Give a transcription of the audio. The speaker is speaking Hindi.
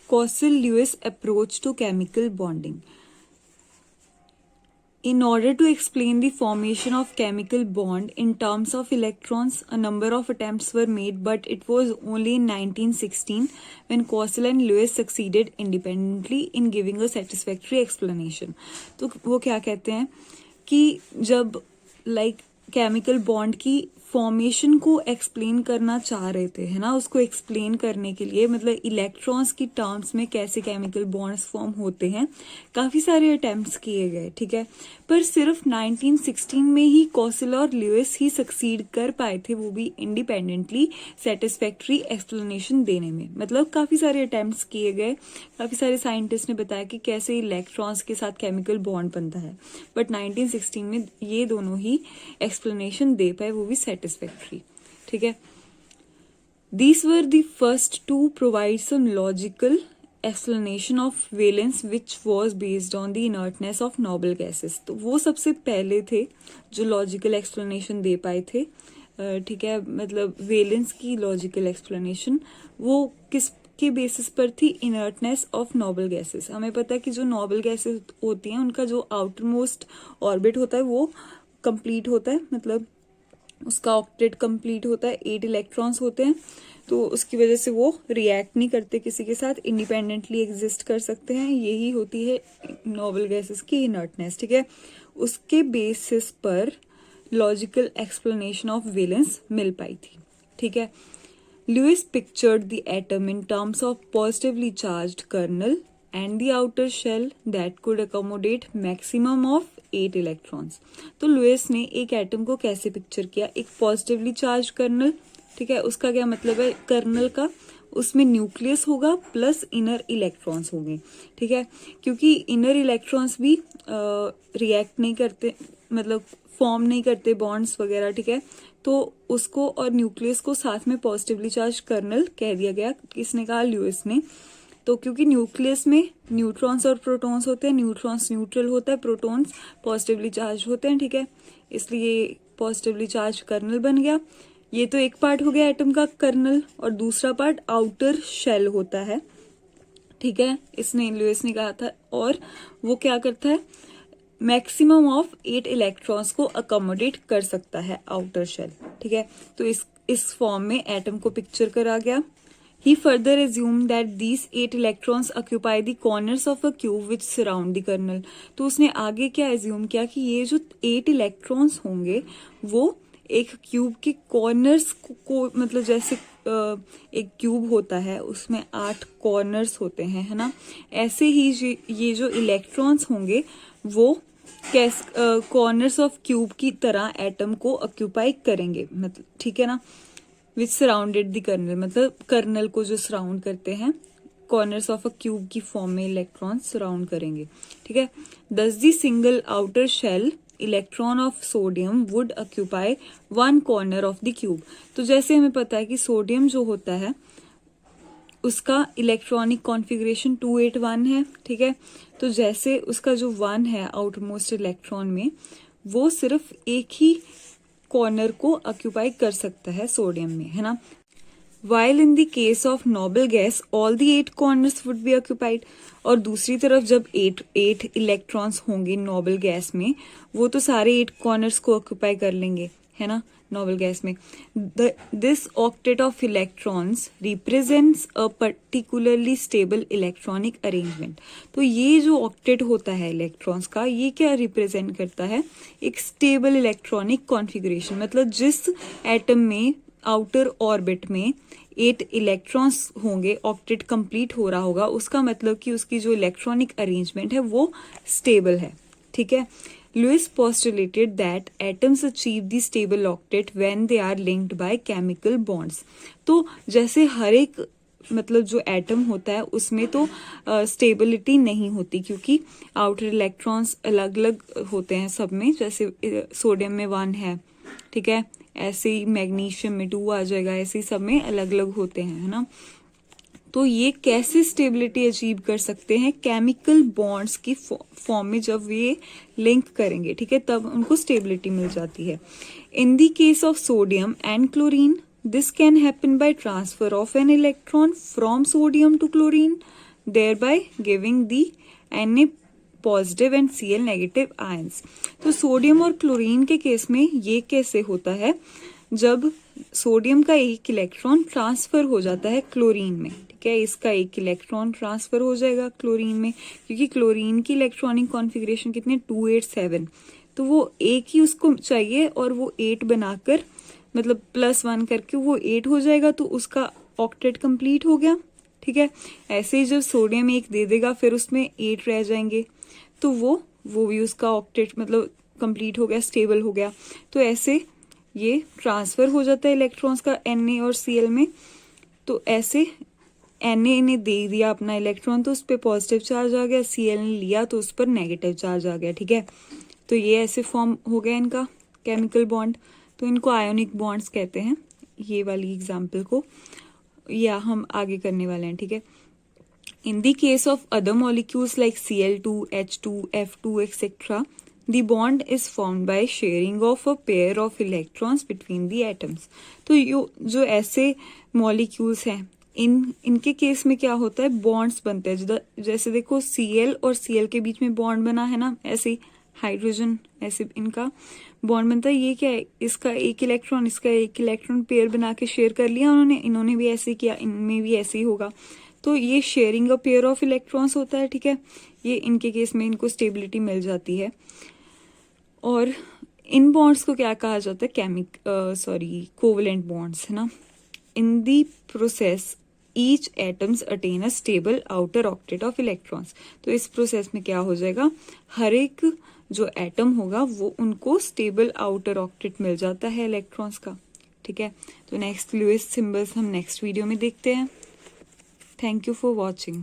Cossel-Lewis approach to chemical bonding. In order to explain the formation of chemical bond in terms of electrons, a number of attempts were made, but it was only in 1916 when Cossel and Lewis succeeded independently in giving a satisfactory explanation. तो वो क्या कहते हैं कि जब केमिकल बॉन्ड की फॉर्मेशन को एक्सप्लेन करना चाह रहे थे, है ना, उसको एक्सप्लेन करने के लिए मतलब इलेक्ट्रॉन्स की टर्म्स में कैसे केमिकल बॉन्ड्स फॉर्म होते हैं, काफी सारे अटेम्प्ट्स किए गए, ठीक है, पर सिर्फ 1916 में ही कॉसल और ल्यूइस ही सक्सीड कर पाए थे, वो भी इंडिपेंडेंटली सेटिस्फैक्ट्री एक्सप्लेनेशन देने में। मतलब काफी सारे अटेम्प्ट्स किए गए, काफी सारे साइंटिस्ट ने बताया कि कैसे इलेक्ट्रॉन्स के साथ केमिकल बॉन्ड बनता है, बट 1916 में ये दोनों ही एक्सप्लेनेशन दे पाए, वो भी satisfactory, ठीक है। These were the first to provide some logical explanation of valence which was based on the inertness of noble gases। तो वो सबसे पहले थे जो लॉजिकल एक्सप्लेनेशन दे पाए थे, ठीक है, मतलब वेलेंस की लॉजिकल एक्सप्लेनेशन वो किस के बेसिस पर थी, इनर्टनेस ऑफ नोबल गैसेस। हमें पता है कि जो नोबल गैसेस होती हैं उनका जो आउटर मोस्ट ऑर्बिट होता है वो कंप्लीट होता है, मतलब उसका ऑक्टेट कंप्लीट होता है, 8 इलेक्ट्रॉन्स होते हैं, तो उसकी वजह से वो रिएक्ट नहीं करते किसी के साथ, इंडिपेंडेंटली एग्जिस्ट कर सकते हैं। यही होती है नोबल गैसेस की इनर्टनेस, ठीक है। उसके बेसिस पर लॉजिकल एक्सप्लेनेशन ऑफ वेलेंस मिल पाई थी, ठीक है। Lewis pictured the atom in terms of positively charged kernel and the outer shell that could accommodate maximum of 8 electrons। तो लुइस ने एक एटम को कैसे पिक्चर किया, एक पॉजिटिवली चार्ज कर्नल, ठीक है, उसका क्या मतलब है, कर्नल का उसमें न्यूक्लियस होगा प्लस इनर इलेक्ट्रॉन्स होंगे, ठीक है, क्योंकि इनर इलेक्ट्रॉन्स भी रिएक्ट नहीं करते, मतलब फॉर्म नहीं करते बॉन्ड्स वगैरह, ठीक है, तो उसको और न्यूक्लियस को साथ में पॉजिटिवली चार्ज कर्नल कह दिया गया। किसने कहा, ल्यूइस ने। तो क्योंकि न्यूक्लियस में न्यूट्रॉन्स और प्रोटॉन्स होते हैं, न्यूट्रॉन्स न्यूट्रल होता है, प्रोटॉन्स पॉजिटिवली चार्ज होते हैं, ठीक है, इसलिए पॉजिटिवली चार्ज कर्नल बन गया। ये तो एक पार्ट हो गया एटम का कर्नल, और दूसरा पार्ट आउटर शेल होता है, ठीक है, इसने ल्यूइस ने कहा था, और वो क्या करता है, मैक्सिमम ऑफ 8 इलेक्ट्रॉन्स को अकोमोडेट कर सकता है आउटर शेल, ठीक है। तो इस फॉर्म में एटम को पिक्चर करा गया। He further assumed that these 8 electrons occupy the corners of a cube which surround the kernel। तो उसने आगे क्या एज्यूम किया कि ये जो 8 इलेक्ट्रॉन्स होंगे वो एक क्यूब के कॉर्नर्स को मतलब जैसे एक क्यूब होता है उसमें 8 कॉर्नर्स होते हैं, है ना, ऐसे ही ये जो इलेक्ट्रॉन्स होंगे वो कॉर्नर्स ऑफ क्यूब की तरह एटम को ऑक्यूपाई करेंगे, मतलब ठीक है ना, विच सराउंडेड द कर्नल, मतलब कर्नल को जो सराउंड करते हैं, कॉर्नर्स ऑफ अ क्यूब की फॉर्म में इलेक्ट्रॉन सराउंड करेंगे, ठीक है। Thus the single outer shell electron of sodium would occupy 1 corner of the cube. तो जैसे हमें पता है कि सोडियम जो होता है उसका इलेक्ट्रॉनिक कॉन्फ़िगरेशन 281 है, ठीक है, तो जैसे उसका जो 1 है आउटर मोस्ट इलेक्ट्रॉन में, वो सिर्फ एक ही कॉर्नर को ऑक्यूपाई कर सकता है सोडियम में, है ना। While in the case of noble gas all the 8 corners would be occupied। और दूसरी तरफ जब 8 इलेक्ट्रॉन्स होंगे नोबल गैस में, वो तो सारे 8 कॉर्नर्स को ऑक्यूपाई कर लेंगे, है ना, नोबल गैस में। This octet of electrons represents a particularly stable electronic arrangement. तो ये जो ऑक्टेट होता है इलेक्ट्रॉन्स का, ये क्या रिप्रेजेंट करता है, एक स्टेबल इलेक्ट्रॉनिक कॉन्फ़िगरेशन। मतलब जिस एटम में आउटर ऑर्बिट में 8 इलेक्ट्रॉन्स होंगे, ऑक्टेट कंप्लीट हो रहा होगा, उसका मतलब कि उसकी जो इलेक्ट्रॉनिक अरेंजमेंट है वो स्टेबल है, ठीक है। Lewis postulated that atoms achieve the stable octet when they are linked by chemical bonds। तो जैसे हर एक मतलब जो एटम होता है उसमें तो स्टेबिलिटी नहीं होती, क्योंकि आउटर इलेक्ट्रॉन्स अलग अलग होते हैं सब में, जैसे सोडियम में 1 है, ठीक है, ऐसे ही मैग्नीशियम में 2 आ जाएगा, ऐसे ही सब में अलग अलग होते हैं, है ना। तो ये कैसे स्टेबिलिटी अचीव कर सकते हैं, केमिकल बॉन्ड्स की फॉर्म में जब ये लिंक करेंगे, ठीक है, तब उनको स्टेबिलिटी मिल जाती है। In the case of sodium and chlorine this can happen by transfer of an electron from sodium to chlorine. thereby giving the Na positive and Cl negative ions. तो सोडियम और क्लोरीन के केस में ये कैसे होता है, जब सोडियम का एक इलेक्ट्रॉन ट्रांसफर हो जाता है क्लोरीन में, ठीक है, इसका एक इलेक्ट्रॉन ट्रांसफर हो जाएगा क्लोरीन में, क्योंकि क्लोरीन की इलेक्ट्रॉनिक कॉन्फ़िगरेशन कितनी 287, तो वो एक ही उसको चाहिए और वो 8 बनाकर मतलब +1 करके वो 8 हो जाएगा, तो उसका ऑक्टेट कंप्लीट हो गया, ठीक है। ऐसे ही जब सोडियम एक दे देगा फिर उसमें 8 रह जाएंगे, तो वो भी उसका ऑक्टेट मतलब कंप्लीट हो गया, स्टेबल हो गया। तो ऐसे ये ट्रांसफर हो जाता है इलेक्ट्रॉन्स का Na और Cl में। तो ऐसे Na ने दे दिया अपना इलेक्ट्रॉन तो उस पर पॉजिटिव चार्ज आ गया, Cl ने लिया तो उस पर नेगेटिव चार्ज आ गया, ठीक है। तो ये ऐसे फॉर्म हो गया इनका केमिकल बॉन्ड। तो इनको आयोनिक बॉन्ड्स कहते हैं, ये वाली एग्जाम्पल को, या हम आगे करने वाले हैं, ठीक है। In the case of other molecules like Cl2, H2, F2, etc., the bond is formed by sharing of a pair of electrons between the atoms. तो जो ऐसे molecules हैं इनके केस में क्या होता है, बॉन्ड्स बनते हैं। जैसे देखो Cl और Cl के बीच में बॉन्ड बना है ना, ऐसे हाइड्रोजन ऐसे इनका बॉन्ड बनता है। ये क्या है, इसका एक इलेक्ट्रॉन इसका एक इलेक्ट्रॉन पेयर बना के शेयर कर लिया उन्होंने, इन्होंने भी ऐसे किया, इनमें भी ऐसे ही होगा। तो ये sharing a pair of electrons होता है, ठीक है। ये इनके केस में इनको स्टेबिलिटी मिल जाती है। और इन बॉन्ड्स को क्या कहा जाता है, कोवेलेंट बॉन्ड्स, है ना। In the process each atoms attain a stable outer octet of electrons. तो इस प्रोसेस में क्या हो जाएगा, हर एक जो एटम होगा वो उनको स्टेबल आउटर ऑक्टेट मिल जाता है इलेक्ट्रॉन्स का, ठीक है। तो नेक्स्ट लुईस सिंबल्स हम नेक्स्ट वीडियो में देखते हैं। Thank you for watching.